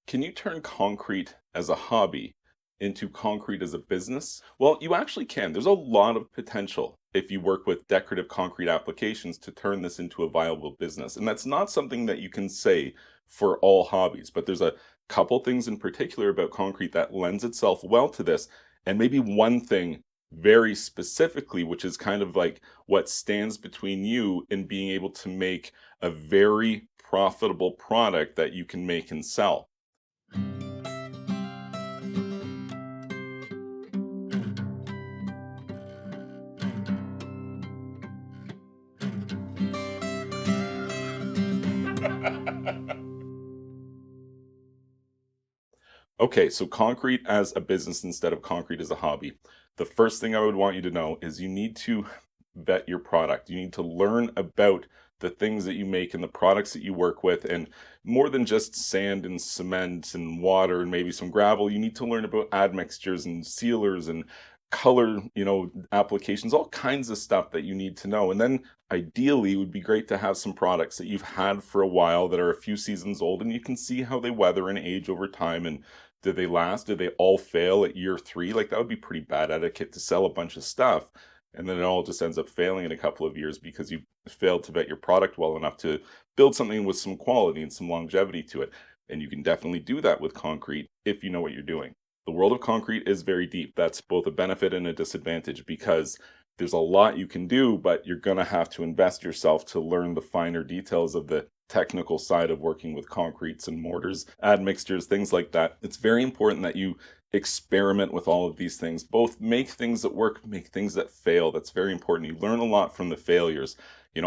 Can you turn concrete as a hobby into concrete as a business? Well, you actually can. There's a lot of potential if you work with decorative concrete applications to turn this into a viable business. And that's not something that you can say for all hobbies, but there's a couple things in particular about concrete that lends itself well to this. And maybe one thing very specifically, which is kind of like what stands between you and being able to make a very profitable product that you can make and sell. Okay, so concrete as a business instead of concrete as a hobby. The first thing I would want you to know is you need to vet your product. You need to learn about the things that you make and the products that you work with, and more than just sand and cement and water and maybe some gravel, you need to learn about admixtures and sealers and color, applications, all kinds of stuff that you need to know. And then ideally, it would be great to have some products that you've had for a while that are a few seasons old and you can see how they weather and age over time. And did they last? Did they all fail at year three? Like that would be pretty bad etiquette to sell a bunch of stuff and then it all just ends up failing in a couple of years because you failed to vet your product well enough to build something with some quality and some longevity to it. And you can definitely do that with concrete if you know what you're doing. The world of concrete is very deep. That's both a benefit and a disadvantage because there's a lot you can do, but you're going to have to invest yourself to learn the finer details of the technical side of working with concretes and mortars, admixtures, things like that. It's very important that you experiment with all of these things, both make things that work, make things that fail. That's very important. You learn a lot from the failures.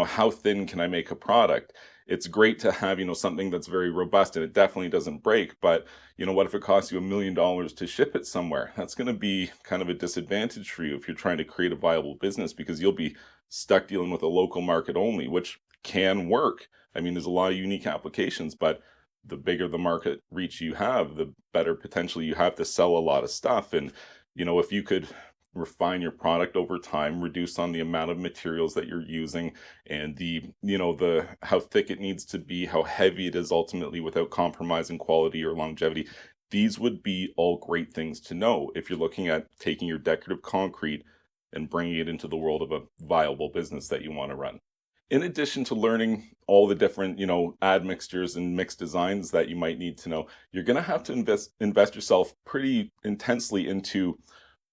How thin can I make a product? It's great to have, something that's very robust and it definitely doesn't break, but what if it costs you $1 million to ship it somewhere? That's going to be kind of a disadvantage for you if you're trying to create a viable business because you'll be stuck dealing with a local market only, which can work. I mean, there's a lot of unique applications, but the bigger the market reach you have, the better potentially you have to sell a lot of stuff. And, if you could refine your product over time, reduce on the amount of materials that you're using and the how thick it needs to be, how heavy it is ultimately without compromising quality or longevity. These would be all great things to know if you're looking at taking your decorative concrete and bringing it into the world of a viable business that you want to run. In addition to learning all the different, admixtures and mixed designs that you might need to know, you're going to have to invest yourself pretty intensely into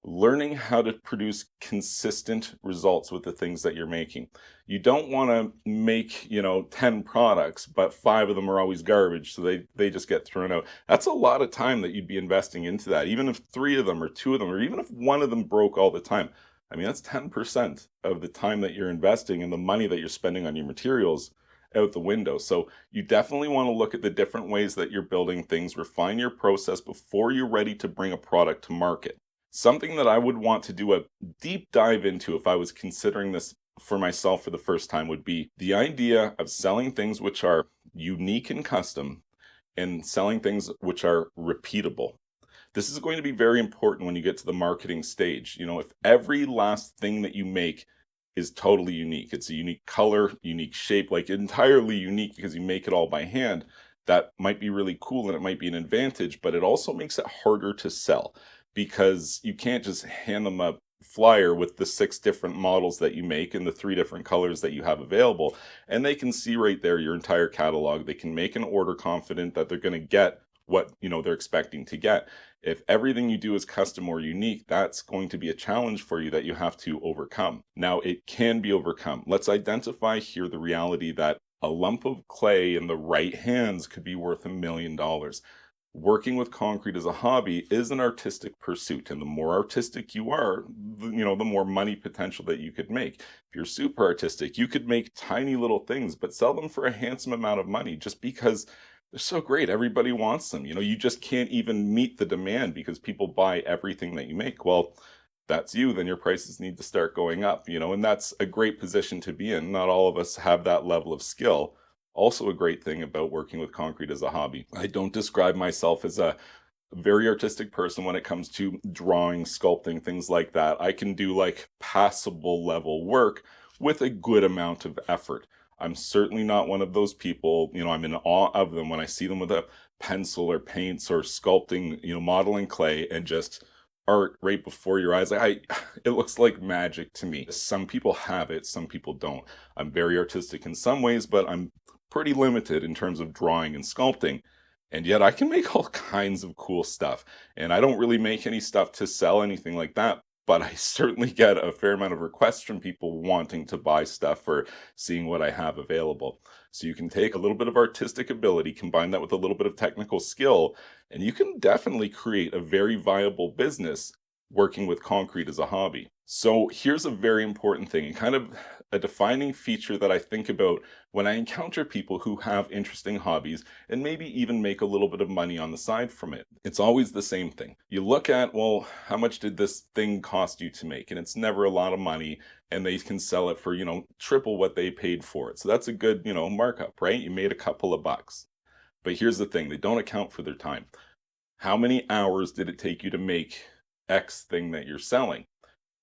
learning how to produce consistent results with the things that you're making. You don't want to make, 10 products, but 5 of them are always garbage, so they just get thrown out. That's a lot of time that you'd be investing into that. Even if 3 of them or 2 of them, or even if one of them broke all the time. I mean, that's 10% of the time that you're investing and the money that you're spending on your materials out the window. So you definitely want to look at the different ways that you're building things, refine your process before you're ready to bring a product to market. Something that I would want to do a deep dive into if I was considering this for myself for the first time would be the idea of selling things which are unique and custom and selling things which are repeatable. This is going to be very important when you get to the marketing stage. If every last thing that you make is totally unique, it's a unique color, unique shape, like entirely unique because you make it all by hand, that might be really cool and it might be an advantage, but it also makes it harder to sell because you can't just hand them a flyer with the 6 different models that you make and the 3 different colors that you have available. And they can see right there your entire catalog. They can make an order confident that they're going to get what they're expecting to get. If everything you do is custom or unique, that's going to be a challenge for you that you have to overcome. Now, it can be overcome. Let's identify here the reality that a lump of clay in the right hands could be worth $1 million. Working with concrete as a hobby is an artistic pursuit, and the more artistic you are, the more money potential that you could make. If you're super artistic, you could make tiny little things, but sell them for a handsome amount of money just because they're so great. Everybody wants them. You just can't even meet the demand because people buy everything that you make. Well, that's you. Then your prices need to start going up, and that's a great position to be in. Not all of us have that level of skill. Also, a great thing about working with concrete as a hobby. I don't describe myself as a very artistic person when it comes to drawing, sculpting, things like that. I can do like passable level work with a good amount of effort. I'm certainly not one of those people, I'm in awe of them when I see them with a pencil or paints or sculpting, modeling clay and just art right before your eyes. It looks like magic to me. Some people have it, some people don't. I'm very artistic in some ways, but I'm pretty limited in terms of drawing and sculpting. And yet I can make all kinds of cool stuff. And I don't really make any stuff to sell, anything like that. But I certainly get a fair amount of requests from people wanting to buy stuff or seeing what I have available. So you can take a little bit of artistic ability, combine that with a little bit of technical skill, and you can definitely create a very viable business working with concrete as a hobby. So here's a very important thing, and kind of a defining feature that I think about when I encounter people who have interesting hobbies and maybe even make a little bit of money on the side from it. It's always the same thing. You look at, well, how much did this thing cost you to make? And it's never a lot of money, and they can sell it for, triple what they paid for it. So that's a good, markup, right? You made a couple of bucks. But here's the thing, they don't account for their time. How many hours did it take you to make X thing that you're selling?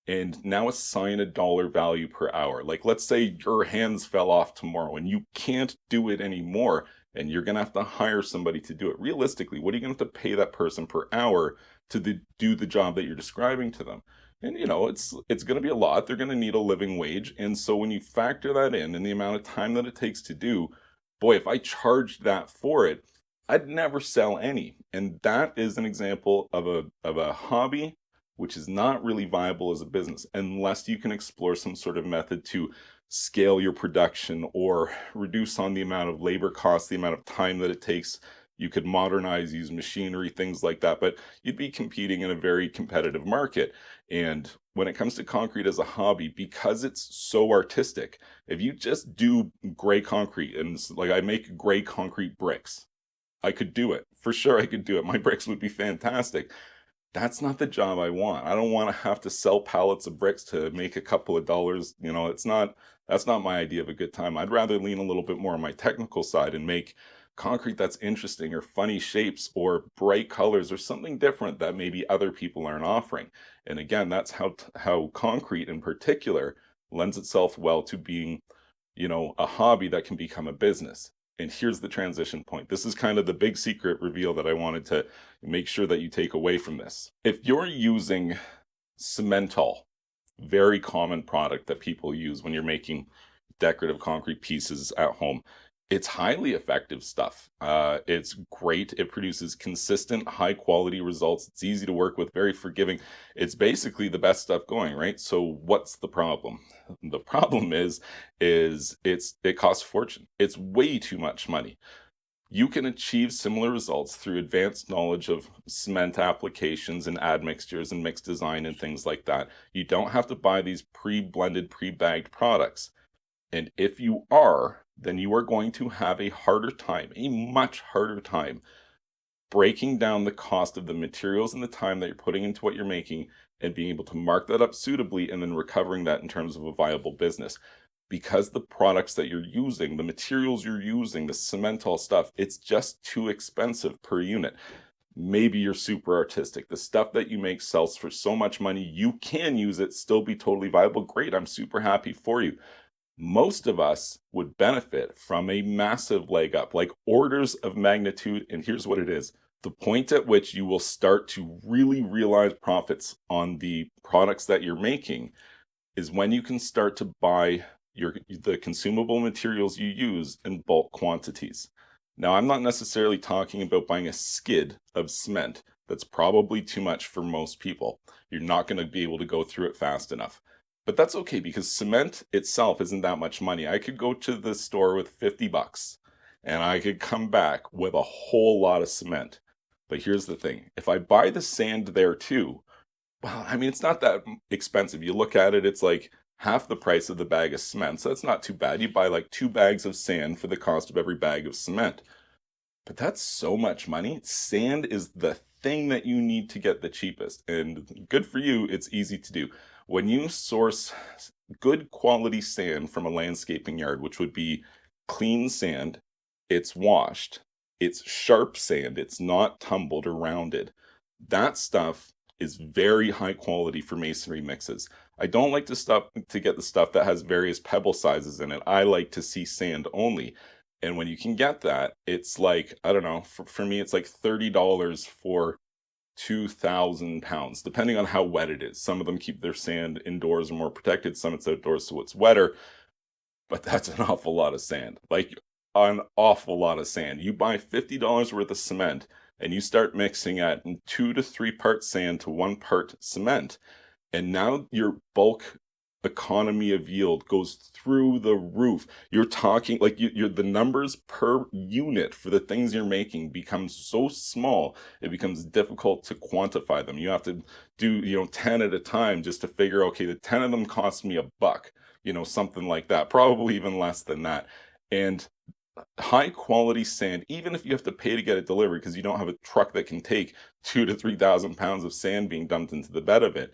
And now assign a dollar value per hour. Like, let's say your hands fell off tomorrow and you can't do it anymore, and you're going to have to hire somebody to do it. Realistically, what are you going to have to pay that person per hour to do the job that you're describing to them? And it's going to be a lot. They're going to need a living wage. And so when you factor that in and the amount of time that it takes to do, boy, if I charged that for it, I'd never sell any. And that is an example of a hobby which is not really viable as a business unless you can explore some sort of method to scale your production or reduce on the amount of labor costs, the amount of time that it takes. You could modernize, use machinery, things like that, but you'd be competing in a very competitive market. And when it comes to concrete as a hobby, because it's so artistic, if you just do gray concrete, and like I make gray concrete bricks, I could do it. For sure, I could do it. My bricks would be fantastic. That's not the job I want. I don't want to have to sell pallets of bricks to make a couple of dollars. That's not my idea of a good time. I'd rather lean a little bit more on my technical side and make concrete that's interesting or funny shapes or bright colors or something different that maybe other people aren't offering. And again, that's how concrete in particular lends itself well to being, a hobby that can become a business. And here's the transition point. This is kind of the big secret reveal that I wanted to make sure that you take away from this. If you're using incidental, very common product that people use when you're making decorative concrete pieces at home, it's highly effective stuff. It's great. It produces consistent, high quality results. It's easy to work with, very forgiving. It's basically the best stuff going, right? So what's the problem? The problem is it costs a fortune. It's way too much money. You can achieve similar results through advanced knowledge of cement applications and admixtures and mix design and things like that. You don't have to buy these pre-blended, pre-bagged products. And if you are, then you are going to have a harder time, a much harder time, breaking down the cost of the materials and the time that you're putting into what you're making and being able to mark that up suitably and then recovering that in terms of a viable business. Because the products that you're using, the materials you're using, the cementol stuff, it's just too expensive per unit. Maybe you're super artistic. The stuff that you make sells for so much money, you can use it, still be totally viable. Great, I'm super happy for you. Most of us would benefit from a massive leg up, like orders of magnitude. And here's what it is. The point at which you will start to really realize profits on the products that you're making is when you can start to buy the consumable materials you use in bulk quantities. Now, I'm not necessarily talking about buying a skid of cement. That's probably too much for most people. You're not going to be able to go through it fast enough. But that's okay because cement itself isn't that much money. I could go to the store with 50 bucks and I could come back with a whole lot of cement. But here's the thing. If I buy the sand there too, well, I mean, it's not that expensive. You look at it, it's like half the price of the bag of cement. So that's not too bad. You buy like 2 bags of sand for the cost of every bag of cement. But that's so much money. Sand is the thing that you need to get the cheapest. And good for you, it's easy to do. When you source good quality sand from a landscaping yard, which would be clean sand, it's washed, it's sharp sand, it's not tumbled or rounded. That stuff is very high quality for masonry mixes. I don't like to get the stuff that has various pebble sizes in it. I like to see sand only. And when you can get that, it's like, I don't know, for me, it's like $30 for 2,000 pounds, depending on how wet it is. Some of them keep their sand indoors or more protected, some it's outdoors, so it's wetter, but that's an awful lot of sand. Like an awful lot of sand. You buy $50 worth of cement and you start mixing at 2 to 3 parts sand to 1 part cement. And now your bulk economy of yield goes through the roof. You're talking like you're the numbers per unit for the things you're making becomes so small, it becomes difficult to quantify them. You have to do, 10 at a time just to figure, okay, the 10 of them cost me $1, something like that, probably even less than that. And high quality sand, even if you have to pay to get it delivered because you don't have a truck that can take 2 to 3,000 pounds of sand being dumped into the bed of it.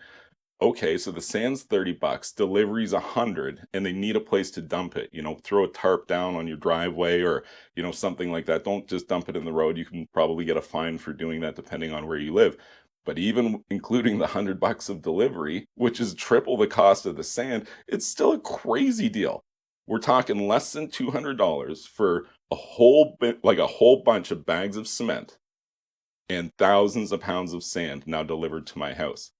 Okay, so the sand's $30, delivery's 100, and they need a place to dump it. Throw a tarp down on your driveway or, something like that. Don't just dump it in the road. You can probably get a fine for doing that depending on where you live. But even including the $100 of delivery, which is triple the cost of the sand, it's still a crazy deal. We're talking less than $200 for a whole bit, like a whole bunch of bags of cement and thousands of pounds of sand now delivered to my house.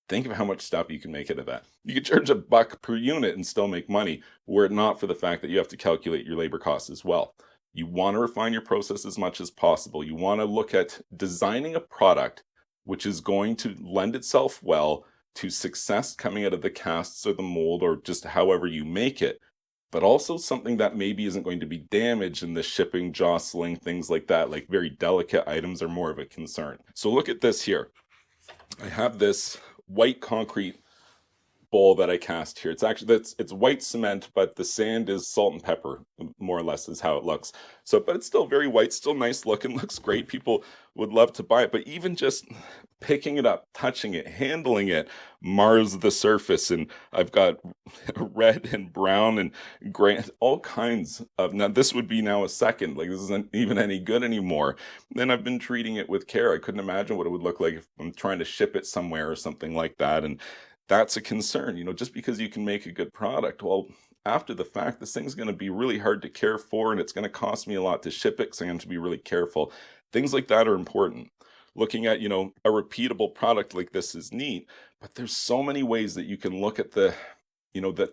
Think of how much stuff you can make out of that. You could charge $1 per unit and still make money, were it not for the fact that you have to calculate your labor costs as well. You want to refine your process as much as possible. You want to look at designing a product which is going to lend itself well to success coming out of the casts or the mold or just however you make it, but also something that maybe isn't going to be damaged in the shipping, jostling, things like that. Like very delicate items are more of a concern. So look at this here. I have this white concrete bowl that I cast here. It's white cement, but the sand is salt and pepper, more or less is how it looks. So, but it's still very white, still nice looking, looks great. People would love to buy it, but even just picking it up, touching it, handling it mars the surface. And I've got red and brown and gray, all kinds of. Now, this would be now a second. Like this isn't even any good anymore. Then I've been treating it with care. I couldn't imagine what it would look like if I'm trying to ship it somewhere or something like that. And that's a concern, just because you can make a good product. Well, after the fact, this thing's going to be really hard to care for and it's going to cost me a lot to ship it because I'm going to be really careful. Things like that are important. Looking at, a repeatable product like this is neat, but there's so many ways that you can look at the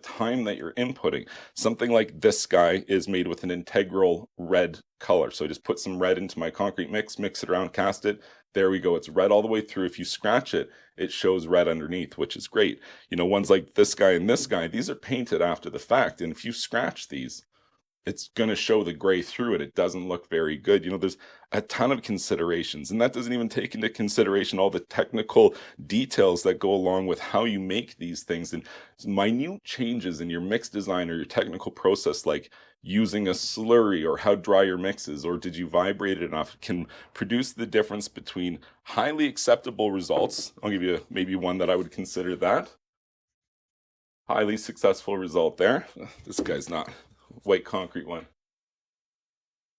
time that you're inputting. Something like this guy is made with an integral red color. So I just put some red into my concrete mix it around, cast it. There we go. It's red all the way through. If you scratch it, it shows red underneath, which is great. Ones like this guy and this guy, these are painted after the fact. And if you scratch these, it's going to show the gray through it. It doesn't look very good. There's a ton of considerations, and that doesn't even take into consideration all the technical details that go along with how you make these things and minute changes in your mix design or your technical process, like using a slurry or how dry your mix is, or did you vibrate it enough, can produce the difference between highly acceptable results. I'll give you maybe one that I would consider that. Highly successful result there. This guy's not white concrete one.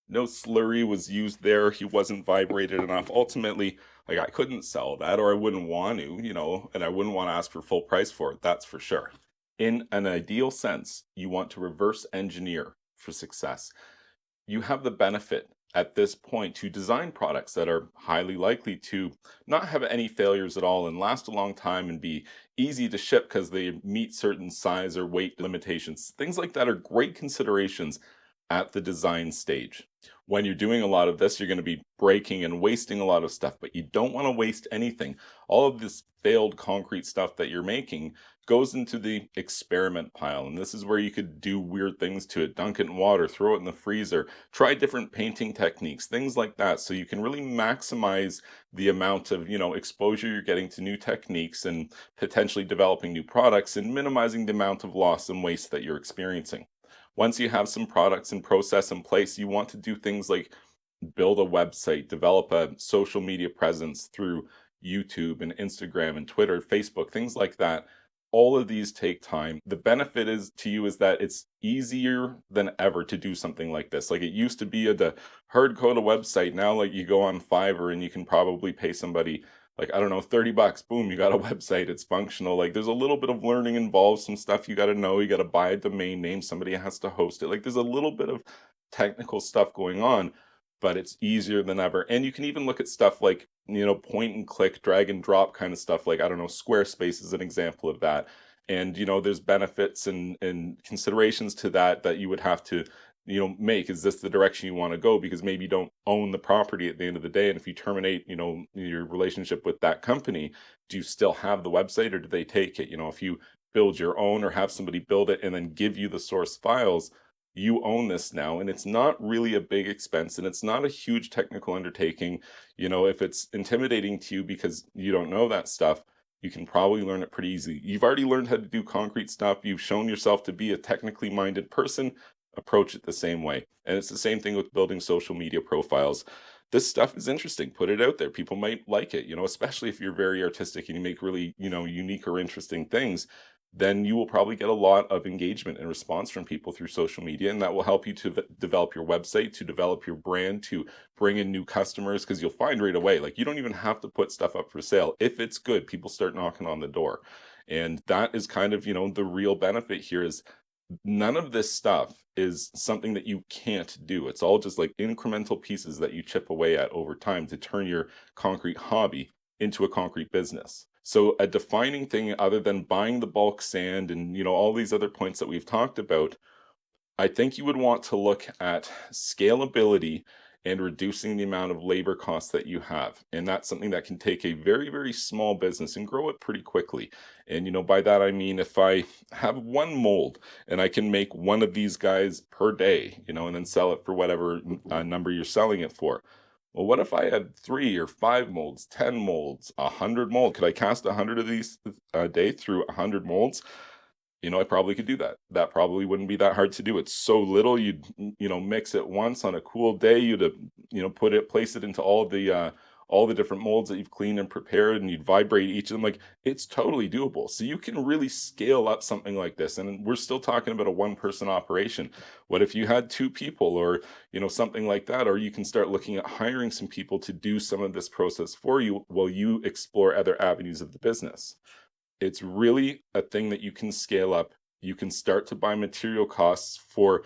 No slurry was used there. He wasn't vibrated enough. Ultimately, like I couldn't sell that or I wouldn't want to, and I wouldn't want to ask for full price for it. That's for sure. In an ideal sense, you want to reverse engineer for success. You have the benefit at this point to design products that are highly likely to not have any failures at all and last a long time and be easy to ship because they meet certain size or weight limitations. Things like that are great considerations at the design stage. When you're doing a lot of this, you're going to be breaking and wasting a lot of stuff, but you don't want to waste anything. All of this failed concrete stuff that you're making goes into the experiment pile. And this is where you could do weird things to it, dunk it in water, throw it in the freezer, try different painting techniques, things like that. So you can really maximize the amount of, exposure you're getting to new techniques and potentially developing new products and minimizing the amount of loss and waste that you're experiencing. Once you have some products and process in place, you want to do things like build a website, develop a social media presence through YouTube and Instagram and Twitter, Facebook, things like that. All of these take time. The benefit is to you is that it's easier than ever to do something like this. Like it used to be the hard code a website. Now, like you go on Fiverr and you can probably pay somebody like, I don't know, $30, boom, you got a website, it's functional. Like there's a little bit of learning involved, some stuff you got to know, you got to buy a domain name, somebody has to host it. Like there's a little bit of technical stuff going on, but it's easier than ever. And you can even look at stuff like, point and click, drag and drop kind of stuff. Like, I don't know, Squarespace is an example of that. And, there's benefits and considerations to that you would have to, make. Is this the direction you want to go? Because maybe you don't own the property at the end of the day. And if you terminate, your relationship with that company, do you still have the website or do they take it? If you build your own or have somebody build it and then give you the source files, you own this now, and it's not really a big expense and it's not a huge technical undertaking. If it's intimidating to you because you don't know that stuff, you can probably learn it pretty easy. You've already learned how to do concrete stuff. You've shown yourself to be a technically minded person. Approach it the same way. And it's the same thing with building social media profiles. This stuff is interesting. Put it out there. People might like it, especially if you're very artistic and you make really, unique or interesting things, then you will probably get a lot of engagement and response from people through social media. And that will help you to develop your website, to develop your brand, to bring in new customers, because you'll find right away, like, you don't even have to put stuff up for sale. If it's good, people start knocking on the door. And that is kind of, the real benefit here is none of this stuff is something that you can't do. It's all just like incremental pieces that you chip away at over time to turn your concrete hobby into a concrete business. So a defining thing other than buying the bulk sand and all these other points that we've talked about, I think you would want to look at scalability and reducing the amount of labor costs that you have. And that's something that can take a very, very small business and grow it pretty quickly. And, by that I mean, if I have one mold and I can make one of these guys per day, and then sell it for whatever number you're selling it for. Well, what if I had 3 or 5 molds, 10 molds, 100 molds? Could I cast 100 of these a day through 100 molds? I probably could do that. That probably wouldn't be that hard to do. It's so little. You'd, mix it once on a cool day. You'd, place it into all the different molds that you've cleaned and prepared, and you'd vibrate each of them. Like, it's totally doable. So you can really scale up something like this. And we're still talking about a one-person operation. What if you had 2 people or, something like that? Or you can start looking at hiring some people to do some of this process for you while you explore other avenues of the business. It's really a thing that you can scale up. You can start to buy material costs for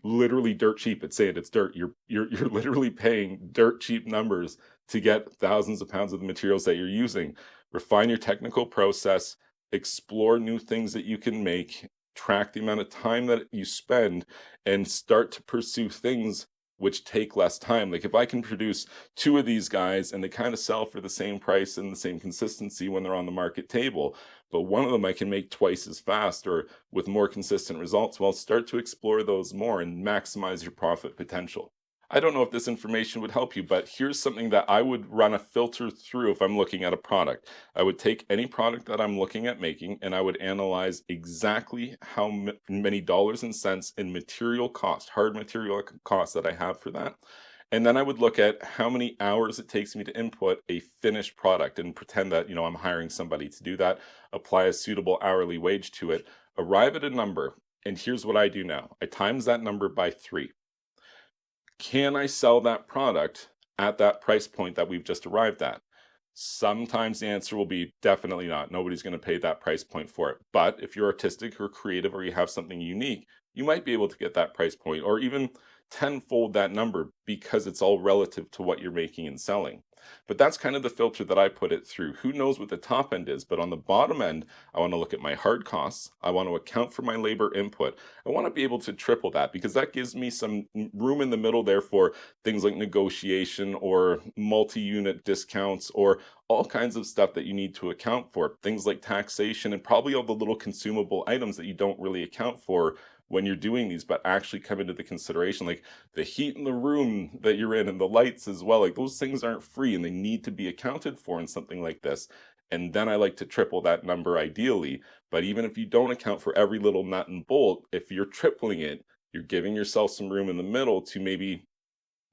literally dirt cheap. It's saying it's dirt. You're literally paying dirt cheap numbers to get thousands of pounds of the materials that you're using. Refine your technical process, explore new things that you can make, track the amount of time that you spend, and start to pursue things which take less time. Like, if I can produce 2 of these guys and they kind of sell for the same price and the same consistency when they're on the market table, but one of them I can make twice as fast or with more consistent results, well, start to explore those more and maximize your profit potential. I don't know if this information would help you, but here's something that I would run a filter through if I'm looking at a product. I would take any product that I'm looking at making and I would analyze exactly how many dollars and cents in material cost, hard material cost that I have for that. And then I would look at how many hours it takes me to input a finished product and pretend that, I'm hiring somebody to do that, apply a suitable hourly wage to it, arrive at a number. And here's what I do now. I times that number by 3. Can I sell that product at that price point that we've just arrived at? Sometimes the answer will be definitely not. Nobody's going to pay that price point for it. But if you're artistic or creative or you have something unique, you might be able to get that price point or even tenfold that number because it's all relative to what you're making and selling. But that's kind of the filter that I put it through. Who knows what the top end is, but on the bottom end, I want to look at my hard costs. I want to account for my labor input. I want to be able to triple that because that gives me some room in the middle there for things like negotiation or multi-unit discounts or all kinds of stuff that you need to account for. Things like taxation and probably all the little consumable items that you don't really account for when you're doing these, but actually come into the consideration, like the heat in the room that you're in and the lights as well. Like, those things aren't free and they need to be accounted for in something like this. And then I like to triple that number ideally. But even if you don't account for every little nut and bolt, if you're tripling it, you're giving yourself some room in the middle to maybe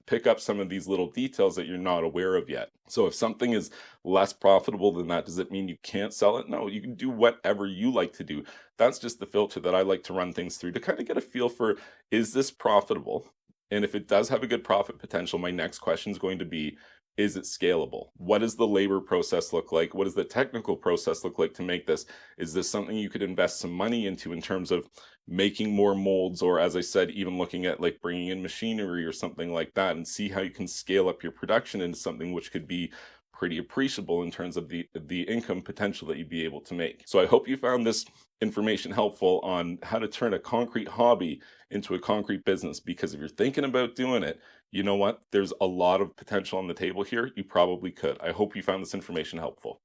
pick up some of these little details that you're not aware of yet. So if something is less profitable than that, does it mean you can't sell it? No, you can do whatever you like to do. That's just the filter that I like to run things through to kind of get a feel for, is this profitable? And if it does have a good profit potential, my next question is going to be, is it scalable? What does the labor process look like? What does the technical process look like to make this? Is this something you could invest some money into in terms of making more molds, or as I said, even looking at like bringing in machinery or something like that, and see how you can scale up your production into something which could be pretty appreciable in terms of the income potential that you'd be able to make. So I hope you found this information helpful on how to turn a concrete hobby into a concrete business, because if you're thinking about doing it, you know what? There's a lot of potential on the table here. You probably could. I hope you found this information helpful.